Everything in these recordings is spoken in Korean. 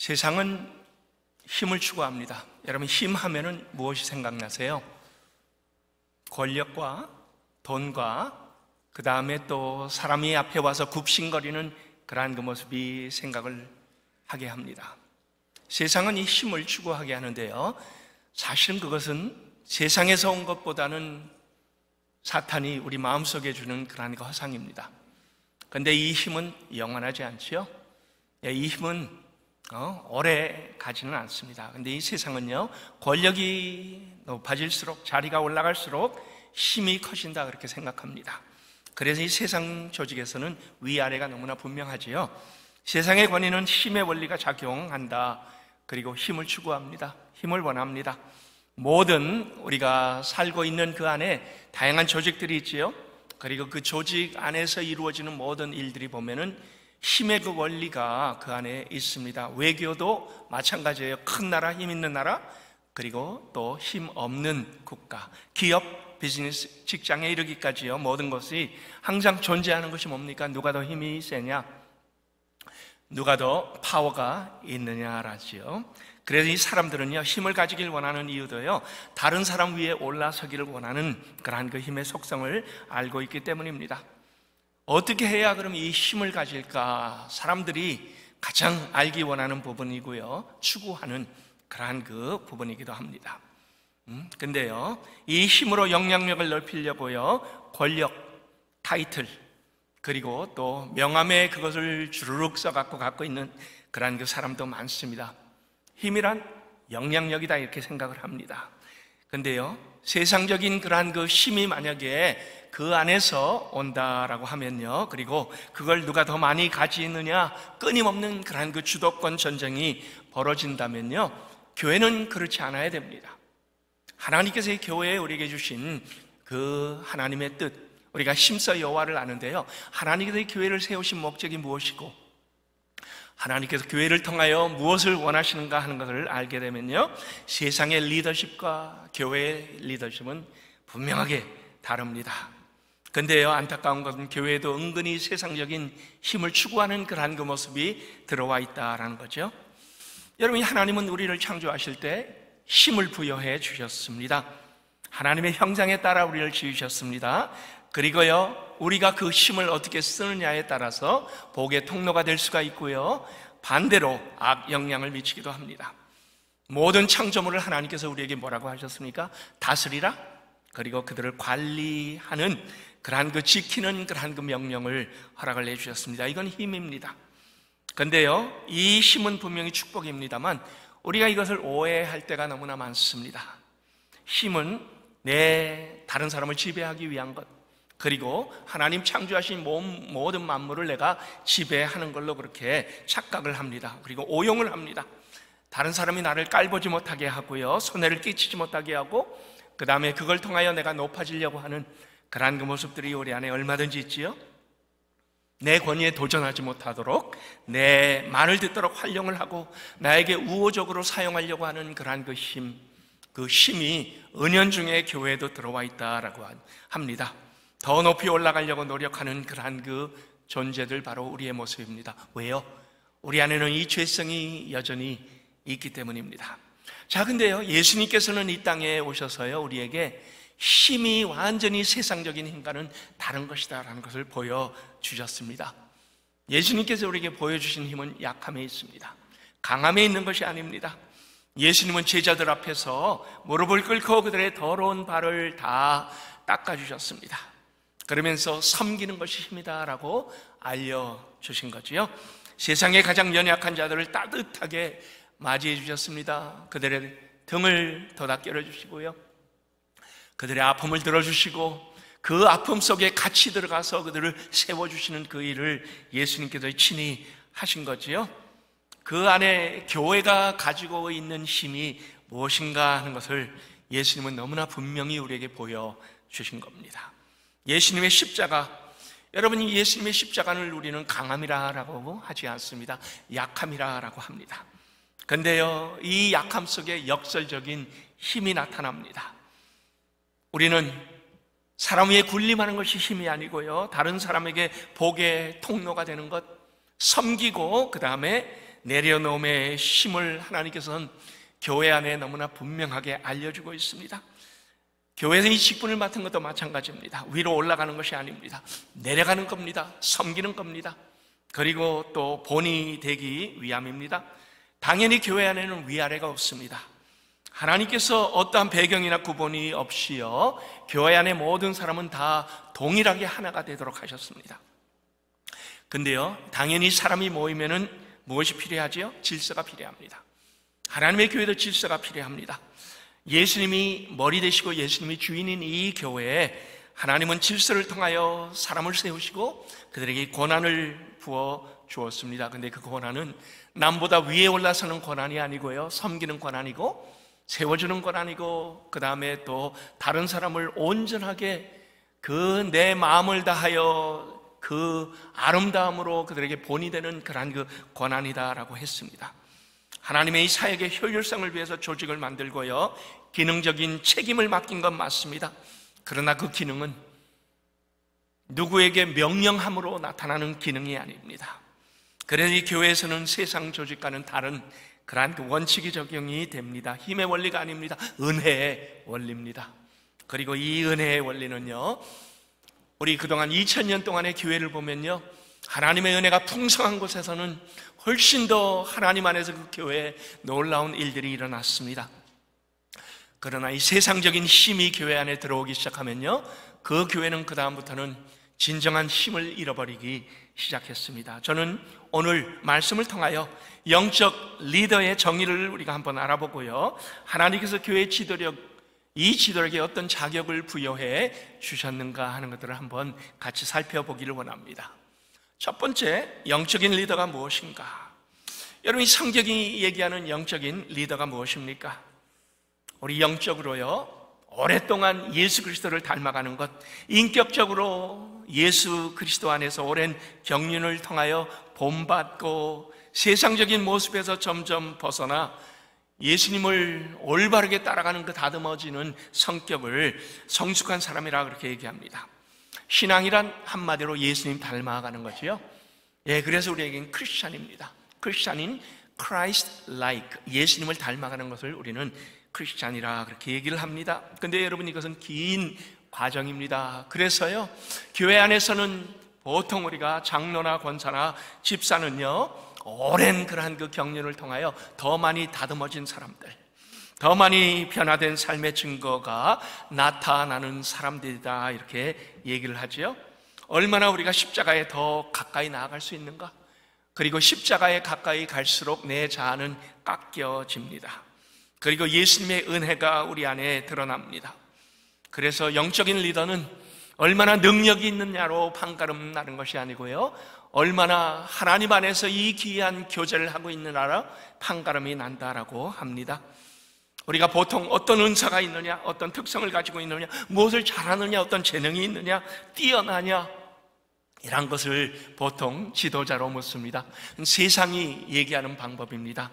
세상은 힘을 추구합니다. 여러분, 힘 하면은 무엇이 생각나세요? 권력과 돈과 그 다음에 또 사람이 앞에 와서 굽신거리는 그러한 그 모습이 생각을 하게 합니다. 세상은 이 힘을 추구하게 하는데요, 사실은 그것은 세상에서 온 것보다는 사탄이 우리 마음속에 주는 그러한 그 화상입니다. 그런데 이 힘은 영원하지 않지요? 이 힘은 오래 가지는 않습니다. 근데 이 세상은요, 권력이 높아질수록, 자리가 올라갈수록 힘이 커진다, 그렇게 생각합니다. 그래서 이 세상 조직에서는 위아래가 너무나 분명하지요. 세상의 권위는 힘의 원리가 작용한다. 그리고 힘을 추구합니다. 힘을 원합니다. 모든 우리가 살고 있는 그 안에 다양한 조직들이 있지요. 그리고 그 조직 안에서 이루어지는 모든 일들이 보면은 힘의 그 원리가 그 안에 있습니다. 외교도 마찬가지예요. 큰 나라, 힘 있는 나라, 그리고 또 힘 없는 국가, 기업, 비즈니스, 직장에 이르기까지요, 모든 것이 항상 존재하는 것이 뭡니까? 누가 더 힘이 세냐? 누가 더 파워가 있느냐라지요. 그래서 이 사람들은요, 힘을 가지길 원하는 이유도요, 다른 사람 위에 올라서기를 원하는 그러한 그 힘의 속성을 알고 있기 때문입니다. 어떻게 해야 그럼 이 힘을 가질까? 사람들이 가장 알기 원하는 부분이고요, 추구하는 그러한 그 부분이기도 합니다. 근데요, 이 힘으로 영향력을 넓히려고요, 권력, 타이틀, 그리고 또 명함에 그것을 주르륵 써갖고 갖고 있는 그러한 그 사람도 많습니다. 힘이란 영향력이다, 이렇게 생각을 합니다. 근데요, 세상적인 그러한 그 힘이 만약에 그 안에서 온다라고 하면요, 그리고 그걸 누가 더 많이 가지느냐, 끊임없는 그러한 그 주도권 전쟁이 벌어진다면요, 교회는 그렇지 않아야 됩니다. 하나님께서 이 교회에 우리에게 주신 그 하나님의 뜻, 우리가 힘써 여호와를 아는데요, 하나님께서 이 교회를 세우신 목적이 무엇이고 하나님께서 교회를 통하여 무엇을 원하시는가 하는 것을 알게 되면요, 세상의 리더십과 교회의 리더십은 분명하게 다릅니다. 근데요, 안타까운 것은 교회에도 은근히 세상적인 힘을 추구하는 그러한 그 모습이 들어와 있다라는 거죠. 여러분, 하나님은 우리를 창조하실 때 힘을 부여해 주셨습니다. 하나님의 형상에 따라 우리를 지으셨습니다. 그리고요, 우리가 그 힘을 어떻게 쓰느냐에 따라서 복의 통로가 될 수가 있고요, 반대로 악 영향을 미치기도 합니다. 모든 창조물을 하나님께서 우리에게 뭐라고 하셨습니까? 다스리라, 그리고 그들을 관리하는 그러한 그 지키는 그러한 그 명령을 허락을 내주셨습니다. 이건 힘입니다. 근데요, 이 힘은 분명히 축복입니다만 우리가 이것을 오해할 때가 너무나 많습니다. 힘은 다른 사람을 지배하기 위한 것, 그리고 하나님 창조하신 모든 만물을 내가 지배하는 걸로 그렇게 착각을 합니다. 그리고 오용을 합니다. 다른 사람이 나를 깔보지 못하게 하고요, 손해를 끼치지 못하게 하고, 그 다음에 그걸 통하여 내가 높아지려고 하는 그러한 그 모습들이 우리 안에 얼마든지 있지요. 내 권위에 도전하지 못하도록, 내 말을 듣도록 활용을 하고 나에게 우호적으로 사용하려고 하는 그러한 그 힘, 그 힘이 은연중에 교회에도 들어와 있다라고 합니다. 더 높이 올라가려고 노력하는 그러한 그 존재들, 바로 우리의 모습입니다. 왜요? 우리 안에는 이 죄성이 여전히 있기 때문입니다. 자, 근데요, 예수님께서는 이 땅에 오셔서요, 우리에게 힘이 완전히 세상적인 힘과는 다른 것이다라는 것을 보여주셨습니다. 예수님께서 우리에게 보여주신 힘은 약함에 있습니다. 강함에 있는 것이 아닙니다. 예수님은 제자들 앞에서 무릎을 꿇고 그들의 더러운 발을 다 닦아주셨습니다. 그러면서 섬기는 것이 힘이다라고 알려주신 거지요. 세상의 가장 연약한 자들을 따뜻하게 맞이해 주셨습니다. 그들의 등을 더다 껴주시고요, 그들의 아픔을 들어주시고 그 아픔 속에 같이 들어가서 그들을 세워주시는 그 일을 예수님께서 친히 하신 거지요. 그 안에 교회가 가지고 있는 힘이 무엇인가 하는 것을 예수님은 너무나 분명히 우리에게 보여주신 겁니다. 예수님의 십자가, 여러분이 예수님의 십자가를 우리는 강함이라고 하지 않습니다. 약함이라고 합니다. 근데요, 이 약함 속에 역설적인 힘이 나타납니다. 우리는 사람 위에 군림하는 것이 힘이 아니고요, 다른 사람에게 복의 통로가 되는 것, 섬기고 그 다음에 내려놓음의 힘을 하나님께서는 교회 안에 너무나 분명하게 알려주고 있습니다. 교회에서 이 직분을 맡은 것도 마찬가지입니다. 위로 올라가는 것이 아닙니다. 내려가는 겁니다. 섬기는 겁니다. 그리고 또 본이 되기 위함입니다. 당연히 교회 안에는 위아래가 없습니다. 하나님께서 어떠한 배경이나 구분이 없이요, 교회 안에 모든 사람은 다 동일하게 하나가 되도록 하셨습니다. 근데요, 당연히 사람이 모이면은 무엇이 필요하지요? 질서가 필요합니다. 하나님의 교회도 질서가 필요합니다. 예수님이 머리 되시고 예수님이 주인인 이 교회에 하나님은 질서를 통하여 사람을 세우시고 그들에게 권한을 부어 주었습니다. 근데 그 권한은 남보다 위에 올라서는 권한이 아니고요, 섬기는 권한이고 세워주는 권한이고, 그 다음에 또 다른 사람을 온전하게 그 내 마음을 다하여 그 아름다움으로 그들에게 본이 되는 그러한 그 권한이다라고 했습니다. 하나님의 이 사역의 효율성을 위해서 조직을 만들고요, 기능적인 책임을 맡긴 건 맞습니다. 그러나 그 기능은 누구에게 명령함으로 나타나는 기능이 아닙니다. 그래서 이 교회에서는 세상 조직과는 다른 그러한 그 원칙이 적용이 됩니다. 힘의 원리가 아닙니다. 은혜의 원리입니다. 그리고 이 은혜의 원리는요, 우리 그동안 2000년 동안의 교회를 보면요, 하나님의 은혜가 풍성한 곳에서는 훨씬 더 하나님 안에서 그 교회에 놀라운 일들이 일어났습니다. 그러나 이 세상적인 힘이 교회 안에 들어오기 시작하면요, 그 교회는 그 다음부터는 진정한 힘을 잃어버리기 시작했습니다. 저는 오늘 말씀을 통하여 영적 리더의 정의를 우리가 한번 알아보고요, 하나님께서 교회 지도력, 이 지도력에 어떤 자격을 부여해 주셨는가 하는 것들을 한번 같이 살펴보기를 원합니다. 첫 번째, 영적인 리더가 무엇인가? 여러분, 이 성경이 얘기하는 영적인 리더가 무엇입니까? 우리 영적으로요, 오랫동안 예수 그리스도를 닮아가는 것, 인격적으로 예수 그리스도 안에서 오랜 경륜을 통하여 본받고 세상적인 모습에서 점점 벗어나 예수님을 올바르게 따라가는 그 다듬어지는 성격을 성숙한 사람이라 그렇게 얘기합니다. 신앙이란 한마디로 예수님 닮아가는 거지요. 예, 그래서 우리에겐 크리스찬입니다. 크리스찬인 Christ-like, 예수님을 닮아가는 것을 우리는 크리스찬이라 그렇게 얘기를 합니다. 근데 여러분, 이것은 긴 과정입니다. 그래서요, 교회 안에서는 보통 우리가 장로나 권사나 집사는요, 오랜 그러한 그 경륜을 통하여 더 많이 다듬어진 사람들, 더 많이 변화된 삶의 증거가 나타나는 사람들이다, 이렇게 얘기를 하죠. 얼마나 우리가 십자가에 더 가까이 나아갈 수 있는가? 그리고 십자가에 가까이 갈수록 내 자아는 깎여집니다. 그리고 예수님의 은혜가 우리 안에 드러납니다. 그래서 영적인 리더는 얼마나 능력이 있느냐로 판가름 나는 것이 아니고요, 얼마나 하나님 안에서 이 귀한 교제를 하고 있느냐로 판가름이 난다라고 합니다. 우리가 보통 어떤 은사가 있느냐, 어떤 특성을 가지고 있느냐, 무엇을 잘하느냐, 어떤 재능이 있느냐, 뛰어나냐, 이런 것을 보통 지도자로 묻습니다. 세상이 얘기하는 방법입니다.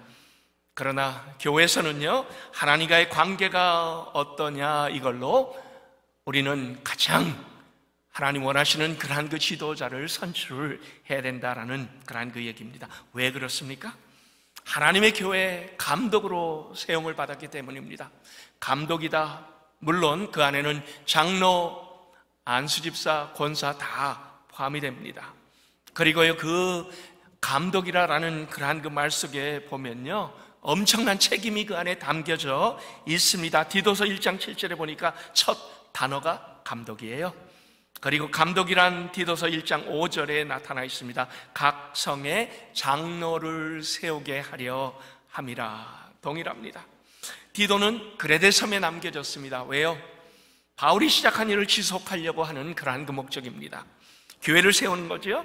그러나 교회에서는요, 하나님과의 관계가 어떠냐, 이걸로 우리는 가장 하나님 원하시는 그러한 그 지도자를 선출을 해야 된다라는 그러한 그 얘기입니다. 왜 그렇습니까? 하나님의 교회에 감독으로 세움을 받았기 때문입니다. 감독이다. 물론 그 안에는 장로, 안수집사, 권사 다 포함이 됩니다. 그리고요, 그 감독이라는 그러한 그 말 속에 보면요, 엄청난 책임이 그 안에 담겨져 있습니다. 디도서 1장 7절에 보니까 첫 단어가 감독이에요. 그리고 감독이란 디도서 1장 5절에 나타나 있습니다. 각 성에 장로를 세우게 하려 함이라. 동일합니다. 디도는 그레데 섬에 남겨졌습니다. 왜요? 바울이 시작한 일을 지속하려고 하는 그러한 그 목적입니다. 교회를 세우는 거죠.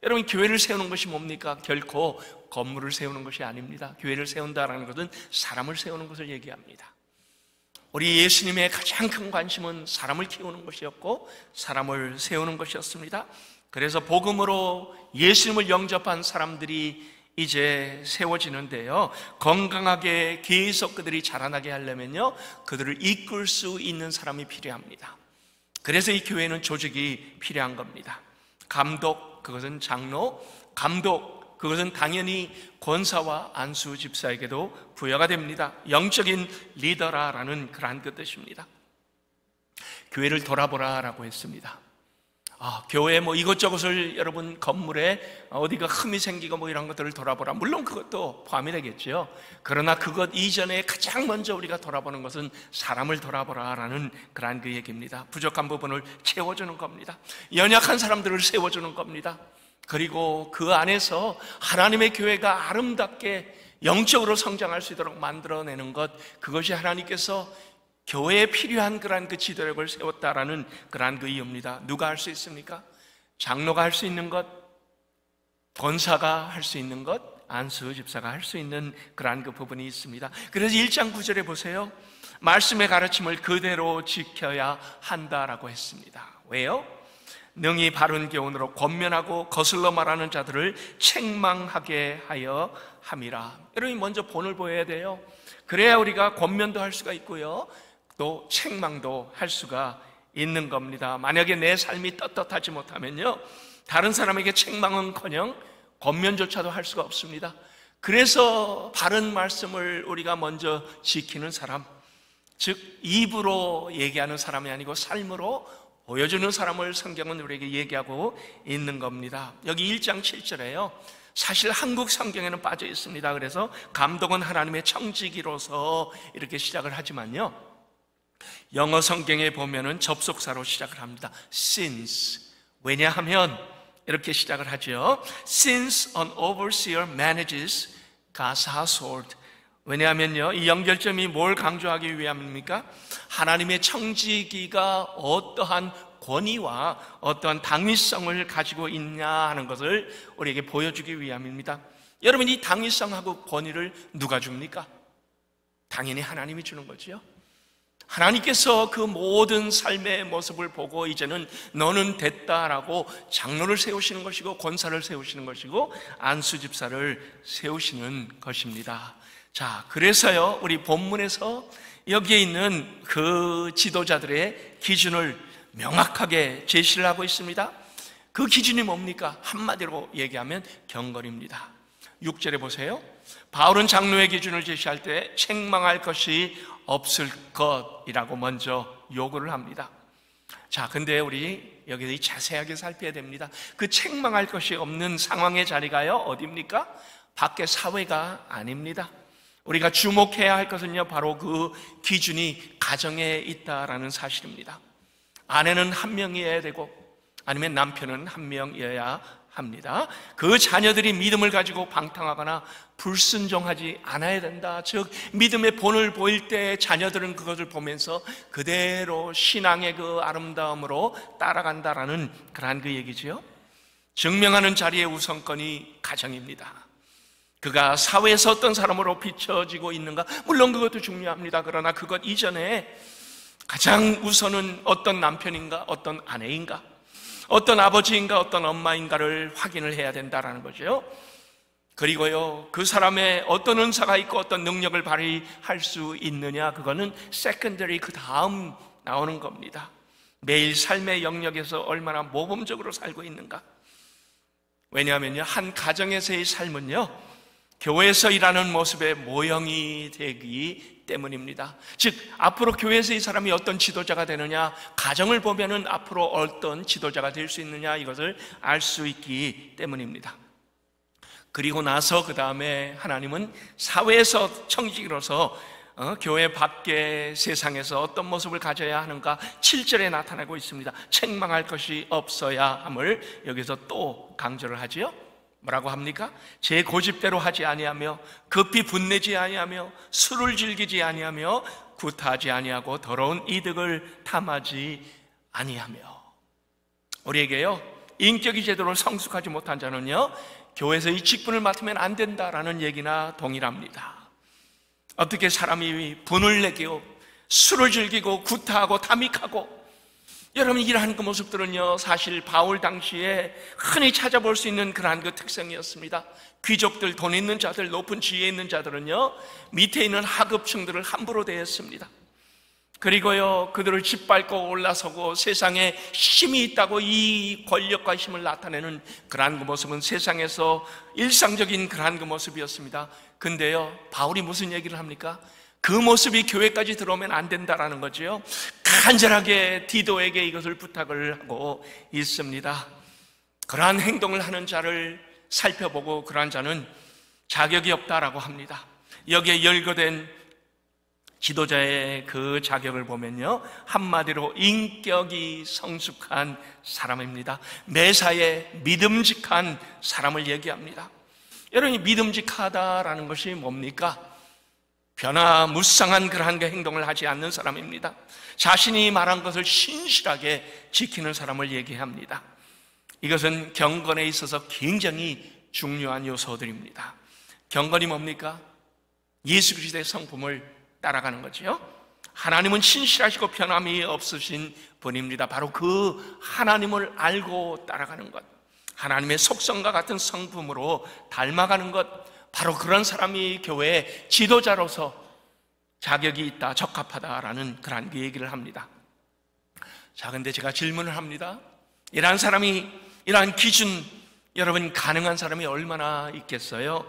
여러분, 교회를 세우는 것이 뭡니까? 결코 건물을 세우는 것이 아닙니다. 교회를 세운다라는 것은 사람을 세우는 것을 얘기합니다. 우리 예수님의 가장 큰 관심은 사람을 키우는 것이었고 사람을 세우는 것이었습니다. 그래서 복음으로 예수님을 영접한 사람들이 이제 세워지는데요, 건강하게 계속 그들이 자라나게 하려면요, 그들을 이끌 수 있는 사람이 필요합니다. 그래서 이 교회는 조직이 필요한 겁니다. 감독, 그것은 장로, 감독, 그것은 당연히 권사와 안수 집사에게도 부여가 됩니다. 영적인 리더라라는 그러한 뜻입니다. 교회를 돌아보라라고 했습니다. 교회 이것저것을 여러분 건물에 어디가 흠이 생기고 이런 것들을 돌아보라. 물론 그것도 포함이 되겠죠. 그러나 그것 이전에 가장 먼저 우리가 돌아보는 것은 사람을 돌아보라라는 그러한 그 얘기입니다. 부족한 부분을 채워주는 겁니다. 연약한 사람들을 세워주는 겁니다. 그리고 그 안에서 하나님의 교회가 아름답게 영적으로 성장할 수 있도록 만들어내는 것, 그것이 하나님께서 교회에 필요한 그러한 그 지도력을 세웠다라는 그러한 그 이유입니다. 누가 할 수 있습니까? 장로가 할 수 있는 것, 권사가 할 수 있는 것, 안수 집사가 할 수 있는 그러한 그 부분이 있습니다. 그래서 1장 9절에 보세요. 말씀의 가르침을 그대로 지켜야 한다라고 했습니다. 왜요? 능히 바른 교훈으로 권면하고 거슬러 말하는 자들을 책망하게 하여 함이라. 여러분이 먼저 본을 보여야 돼요. 그래야 우리가 권면도 할 수가 있고요, 또 책망도 할 수가 있는 겁니다. 만약에 내 삶이 떳떳하지 못하면요, 다른 사람에게 책망은커녕 권면조차도 할 수가 없습니다. 그래서 바른 말씀을 우리가 먼저 지키는 사람, 즉 입으로 얘기하는 사람이 아니고 삶으로 보여주는 사람을 성경은 우리에게 얘기하고 있는 겁니다. 여기 1장 7절에요, 사실 한국 성경에는 빠져 있습니다. 그래서 감독은 하나님의 청지기로서 이렇게 시작을 하지만요, 영어 성경에 보면은 접속사로 시작을 합니다. Since. 왜냐하면 이렇게 시작을 하죠. Since an overseer manages God's household. 왜냐하면요, 이 연결점이 뭘 강조하기 위함입니까? 하나님의 청지기가 어떠한 권위와 어떠한 당위성을 가지고 있냐 하는 것을 우리에게 보여주기 위함입니다. 여러분, 이 당위성하고 권위를 누가 줍니까? 당연히 하나님이 주는 거지요. 하나님께서 그 모든 삶의 모습을 보고 이제는 너는 됐다라고 장로를 세우시는 것이고, 권사를 세우시는 것이고, 안수 집사를 세우시는 것입니다. 자, 그래서요, 우리 본문에서 여기에 있는 그 지도자들의 기준을 명확하게 제시를 하고 있습니다. 그 기준이 뭡니까? 한마디로 얘기하면 경건입니다. 6절에 보세요. 바울은 장로의 기준을 제시할 때 책망할 것이 없을 것이라고 먼저 요구를 합니다. 자, 근데 우리 여기 자세하게 살펴야 됩니다. 그 책망할 것이 없는 상황의 자리가요, 어디입니까? 밖의 사회가 아닙니다. 우리가 주목해야 할 것은요, 바로 그 기준이 가정에 있다라는 사실입니다. 아내는 한 명이어야 되고, 아니면 남편은 한 명이어야 합니다. 그 자녀들이 믿음을 가지고 방탕하거나 불순종하지 않아야 된다. 즉, 믿음의 본을 보일 때 자녀들은 그것을 보면서 그대로 신앙의 그 아름다움으로 따라간다라는 그러한 그 얘기지요. 증명하는 자리의 우선권이 가정입니다. 그가 사회에서 어떤 사람으로 비춰지고 있는가, 물론 그것도 중요합니다. 그러나 그것 이전에 가장 우선은 어떤 남편인가, 어떤 아내인가, 어떤 아버지인가, 어떤 엄마인가를 확인을 해야 된다라는 거죠. 그리고요, 그 사람의 어떤 은사가 있고 어떤 능력을 발휘할 수 있느냐, 그거는 세컨더리, 그 다음 나오는 겁니다. 매일 삶의 영역에서 얼마나 모범적으로 살고 있는가. 왜냐하면요, 한 가정에서의 삶은요, 교회에서 일하는 모습의 모형이 되기 때문입니다. 즉, 앞으로 교회에서 이 사람이 어떤 지도자가 되느냐, 가정을 보면은 앞으로 어떤 지도자가 될 수 있느냐, 이것을 알 수 있기 때문입니다. 그리고 나서 그 다음에 하나님은 사회에서 청지기로서 교회 밖의 세상에서 어떤 모습을 가져야 하는가 7절에 나타나고 있습니다. 책망할 것이 없어야 함을 여기서 또 강조를 하지요. 뭐라고 합니까? 제 고집대로 하지 아니하며 급히 분내지 아니하며 술을 즐기지 아니하며 구타하지 아니하고 더러운 이득을 탐하지 아니하며. 우리에게요, 인격이 제대로 성숙하지 못한 자는요, 교회에서 이 직분을 맡으면 안 된다라는 얘기나 동일합니다. 어떻게 사람이 분을 내고 술을 즐기고 구타하고 탐닉하고, 여러분, 이러한 그 모습들은요, 사실 바울 당시에 흔히 찾아볼 수 있는 그러한 그 특성이었습니다. 귀족들, 돈 있는 자들, 높은 지위에 있는 자들은요, 밑에 있는 하급층들을 함부로 대했습니다. 그리고요, 그들을 짓밟고 올라서고 세상에 힘이 있다고 이 권력과 힘을 나타내는 그러한 그 모습은 세상에서 일상적인 그러한 그 모습이었습니다. 근데요, 바울이 무슨 얘기를 합니까? 그 모습이 교회까지 들어오면 안 된다라는 거죠. 간절하게 디도에게 이것을 부탁을 하고 있습니다. 그러한 행동을 하는 자를 살펴보고 그러한 자는 자격이 없다라고 합니다. 여기에 열거된 지도자의 그 자격을 보면요, 한마디로 인격이 성숙한 사람입니다. 매사에 믿음직한 사람을 얘기합니다. 여러분이 믿음직하다라는 것이 뭡니까? 변화무쌍한 그러한 행동을 하지 않는 사람입니다. 자신이 말한 것을 신실하게 지키는 사람을 얘기합니다. 이것은 경건에 있어서 굉장히 중요한 요소들입니다. 경건이 뭡니까? 예수 그리스도의 성품을 따라가는 거죠. 하나님은 신실하시고 변함이 없으신 분입니다. 바로 그 하나님을 알고 따라가는 것, 하나님의 속성과 같은 성품으로 닮아가는 것, 바로 그런 사람이 교회의 지도자로서 자격이 있다, 적합하다라는 그런 얘기를 합니다. 자, 근데 제가 질문을 합니다. 이러한 사람이, 이러한 기준, 여러분 가능한 사람이 얼마나 있겠어요?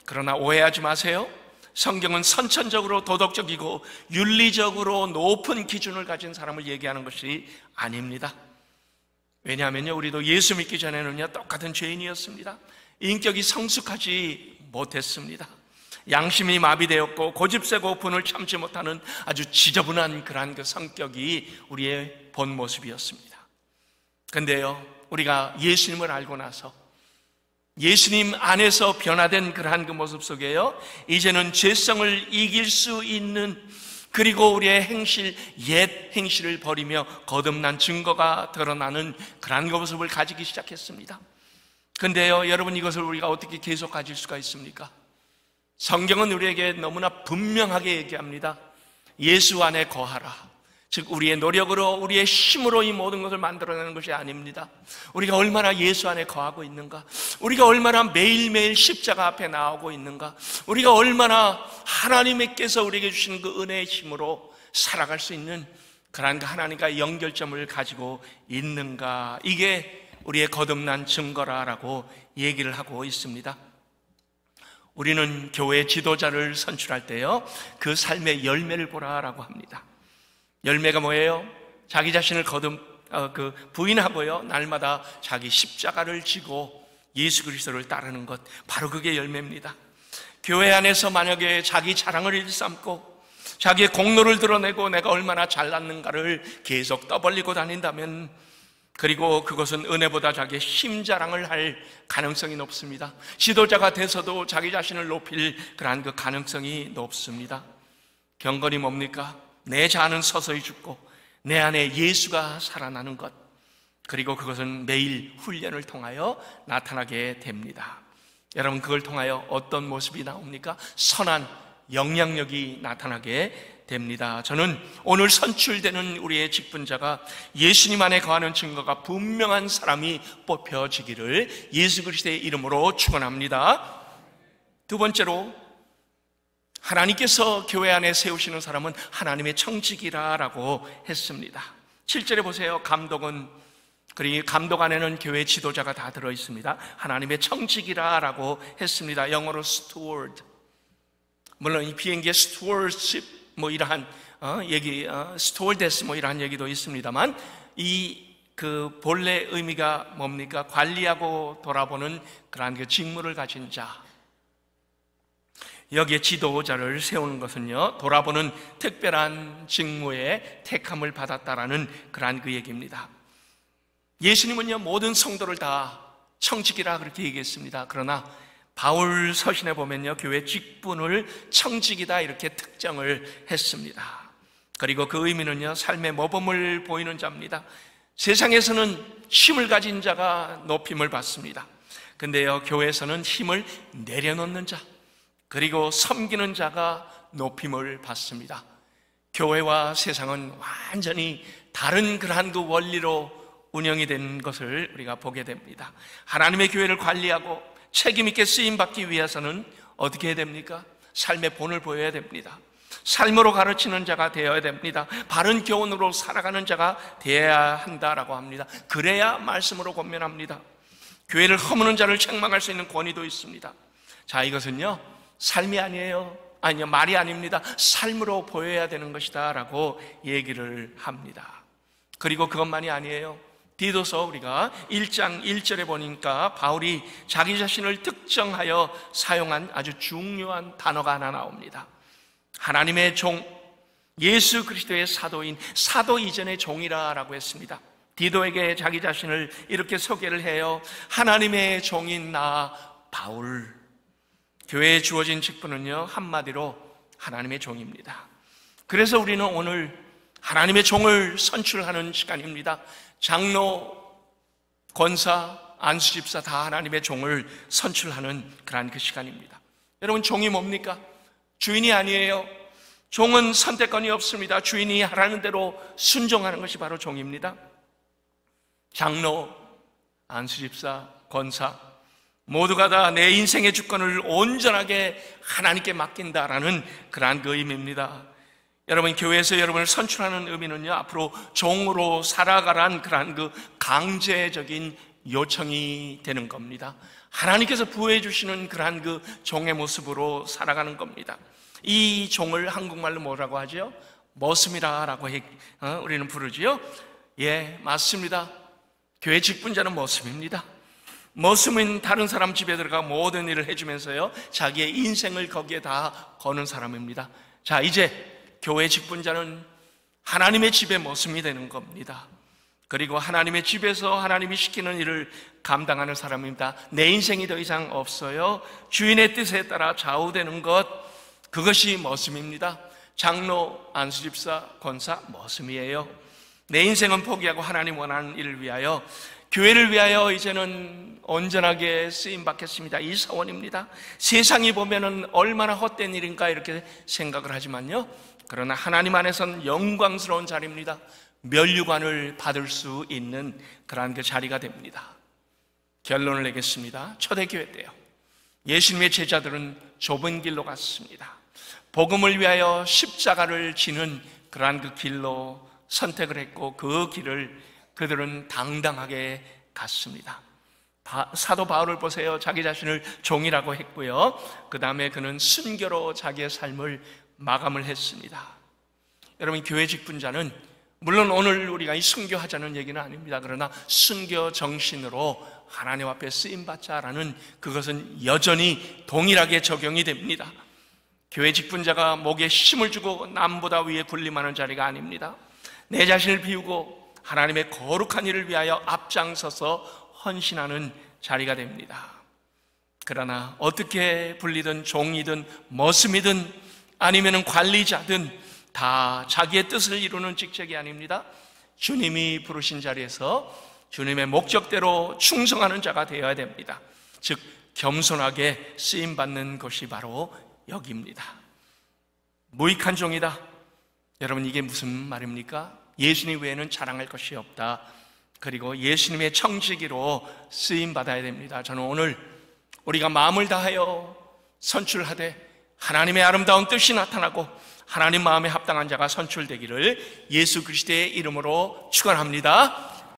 그러나 오해하지 마세요. 성경은 선천적으로 도덕적이고 윤리적으로 높은 기준을 가진 사람을 얘기하는 것이 아닙니다. 왜냐하면요, 우리도 예수 믿기 전에는요, 똑같은 죄인이었습니다. 인격이 성숙하지 못했습니다. 양심이 마비되었고 고집세고 분을 참지 못하는 아주 지저분한 그러한 그 성격이 우리의 본 모습이었습니다. 근데요, 우리가 예수님을 알고 나서 예수님 안에서 변화된 그러한 그 모습 속에요, 이제는 죄성을 이길 수 있는, 그리고 우리의 행실, 옛 행실을 버리며 거듭난 증거가 드러나는 그러한 그 모습을 가지기 시작했습니다. 근데요, 여러분, 이것을 우리가 어떻게 계속 가질 수가 있습니까? 성경은 우리에게 너무나 분명하게 얘기합니다. 예수 안에 거하라. 즉 우리의 노력으로, 우리의 힘으로 이 모든 것을 만들어내는 것이 아닙니다. 우리가 얼마나 예수 안에 거하고 있는가, 우리가 얼마나 매일매일 십자가 앞에 나오고 있는가, 우리가 얼마나 하나님께서 우리에게 주신 그 은혜의 힘으로 살아갈 수 있는 그러한 그 하나님과의 연결점을 가지고 있는가, 이게 우리의 거듭난 증거라고 얘기를 하고 있습니다. 우리는 교회 지도자를 선출할 때요, 그 삶의 열매를 보라라고 합니다. 열매가 뭐예요? 자기 자신을 부인하고요, 날마다 자기 십자가를 지고 예수 그리스도를 따르는 것, 바로 그게 열매입니다. 교회 안에서 만약에 자기 자랑을 일삼고 자기의 공로를 드러내고 내가 얼마나 잘났는가를 계속 떠벌리고 다닌다면, 그리고 그것은 은혜보다 자기의 힘 자랑을 할 가능성이 높습니다. 지도자가 돼서도 자기 자신을 높일 그러한 그 가능성이 높습니다. 경건이 뭡니까? 내 자아는 서서히 죽고 내 안에 예수가 살아나는 것, 그리고 그것은 매일 훈련을 통하여 나타나게 됩니다. 여러분, 그걸 통하여 어떤 모습이 나옵니까? 선한 영향력이 나타나게 됩니다. 저는 오늘 선출되는 우리의 직분자가 예수님 안에 거하는 증거가 분명한 사람이 뽑혀지기를 예수 그리스도의 이름으로 축원합니다. 두 번째로, 하나님께서 교회 안에 세우시는 사람은 하나님의 청직이라고 했습니다. 7절에 보세요. 그리고 감독 안에는 교회 지도자가 다 들어있습니다. 하나님의 청직이라고 했습니다. 영어로 steward. 물론 이 비행기의 stewardship 이러한 stewardess 이러한 얘기도 있습니다만, 그 본래 의미가 뭡니까? 관리하고 돌아보는 그러한 그 직무를 가진 자. 여기에 지도자를 세우는 것은요, 돌아보는 특별한 직무에 택함을 받았다라는 그러한 그 얘기입니다. 예수님은요, 모든 성도를 다 청직이라 그렇게 얘기했습니다. 그러나 바울 서신에 보면요, 교회 직분을 청직이다 이렇게 특정을 했습니다. 그리고 그 의미는요, 삶의 모범을 보이는 자입니다. 세상에서는 힘을 가진 자가 높임을 받습니다. 근데요, 교회에서는 힘을 내려놓는 자, 그리고 섬기는 자가 높임을 받습니다. 교회와 세상은 완전히 다른 그러한 그 원리로 운영이 된 것을 우리가 보게 됩니다. 하나님의 교회를 관리하고 책임 있게 쓰임받기 위해서는 어떻게 해야 됩니까? 삶의 본을 보여야 됩니다. 삶으로 가르치는 자가 되어야 됩니다. 바른 교훈으로 살아가는 자가 되어야 한다라고 합니다. 그래야 말씀으로 권면합니다. 교회를 허무는 자를 책망할 수 있는 권위도 있습니다. 자, 이것은요, 삶이 아니에요. 아니요, 말이 아닙니다. 삶으로 보여야 되는 것이다 라고 얘기를 합니다. 그리고 그것만이 아니에요. 디도서 우리가 1장 1절에 보니까 바울이 자기 자신을 특정하여 사용한 아주 중요한 단어가 하나 나옵니다. 하나님의 종, 예수 그리스도의 사도인, 사도 이전의 종이라고 했습니다. 디도에게 자기 자신을 이렇게 소개를 해요. 하나님의 종인 나 바울. 교회에 주어진 직분은요, 한마디로 하나님의 종입니다. 그래서 우리는 오늘 하나님의 종을 선출하는 시간입니다. 장로, 권사, 안수집사 다 하나님의 종을 선출하는 그러한 그 시간입니다. 여러분, 종이 뭡니까? 주인이 아니에요. 종은 선택권이 없습니다. 주인이 하라는 대로 순종하는 것이 바로 종입니다. 장로, 안수집사, 권사 모두가 다 내 인생의 주권을 온전하게 하나님께 맡긴다라는 그러한 그 의미입니다. 여러분, 교회에서 여러분을 선출하는 의미는요, 앞으로 종으로 살아가란 그러한 그 강제적인 요청이 되는 겁니다. 하나님께서 부여해 주시는 그러한 그 종의 모습으로 살아가는 겁니다. 이 종을 한국말로 뭐라고 하죠? 머슴이라고 우리는 부르지요. 예, 맞습니다. 교회 직분자는 머슴입니다. 머슴은 다른 사람 집에 들어가 모든 일을 해주면서요, 자기의 인생을 거기에 다 거는 사람입니다. 자, 이제 교회 직분자는 하나님의 집의 머슴이 되는 겁니다. 그리고 하나님의 집에서 하나님이 시키는 일을 감당하는 사람입니다. 내 인생이 더 이상 없어요. 주인의 뜻에 따라 좌우되는 것, 그것이 머슴입니다. 장로, 안수집사, 권사, 머슴이에요. 내 인생은 포기하고 하나님 원하는 일을 위하여, 교회를 위하여 이제는 온전하게 쓰임받겠습니다. 이 사원입니다. 세상이 보면은 얼마나 헛된 일인가 이렇게 생각을 하지만요, 그러나 하나님 안에서는 영광스러운 자리입니다. 면류관을 받을 수 있는 그러한 그 자리가 됩니다. 결론을 내겠습니다. 초대교회 때요, 예수님의 제자들은 좁은 길로 갔습니다. 복음을 위하여 십자가를 지는 그러한 그 길로 선택을 했고, 그 길을 그들은 당당하게 갔습니다. 사도 바울을 보세요. 자기 자신을 종이라고 했고요, 그 다음에 그는 순교로 자기의 삶을 마감을 했습니다. 여러분, 교회 직분자는 물론 오늘 우리가 이 순교하자는 얘기는 아닙니다. 그러나 순교 정신으로 하나님 앞에 쓰임받자라는 그것은 여전히 동일하게 적용이 됩니다. 교회 직분자가 목에 힘을 주고 남보다 위에 군림하는 자리가 아닙니다. 내 자신을 비우고 하나님의 거룩한 일을 위하여 앞장서서 헌신하는 자리가 됩니다. 그러나 어떻게 불리든 종이든 머슴이든 아니면 관리자든 다 자기의 뜻을 이루는 직책이 아닙니다. 주님이 부르신 자리에서 주님의 목적대로 충성하는 자가 되어야 됩니다. 즉 겸손하게 쓰임받는 것이 바로 여기입니다. 무익한 종이다. 여러분, 이게 무슨 말입니까? 예수님 외에는 자랑할 것이 없다. 그리고 예수님의 청지기로 쓰임받아야 됩니다. 저는 오늘 우리가 마음을 다하여 선출하되 하나님의 아름다운 뜻이 나타나고 하나님 마음에 합당한 자가 선출되기를 예수 그리스도의 이름으로 축원합니다.